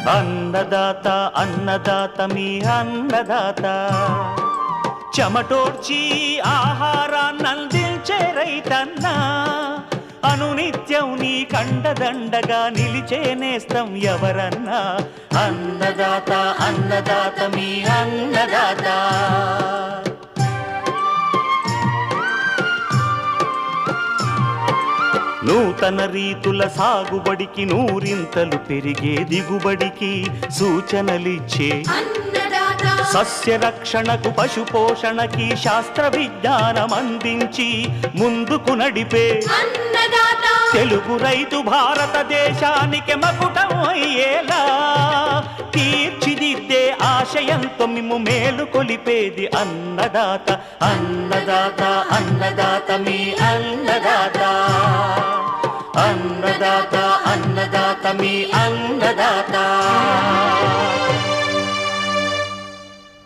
అన్నదాత అన్నదాత మీ అన్నదాత చెమటోడ్చి ఆహారాన్నందించే రైతన్నా అనునిత్యం నీ కండదండగా నిలిచే నేస్తం ఎవరన్నా అన్నదాత అన్నదాత మీ అన్నదాత నూతన రీతుల సాగుబడికి నూరింతలు పెరిగే దిగుబడికి సూచనలిచ్చే సస్య రక్షణకు పశు పోషణకి శాస్త్ర విజ్ఞానం అందించి ముందుకు నడిపే తెలుగు రైతు భారతదేశానికి మకుటం అయ్యేలా తీర్చిదిద్దే ఆశయంతో మిమ్ము మేలు కొలిపేది అన్నదాత అన్నదాత అన్నదాత మీ అన్నదాత అన్నదాత అన్నదాత మీ అన్నదాత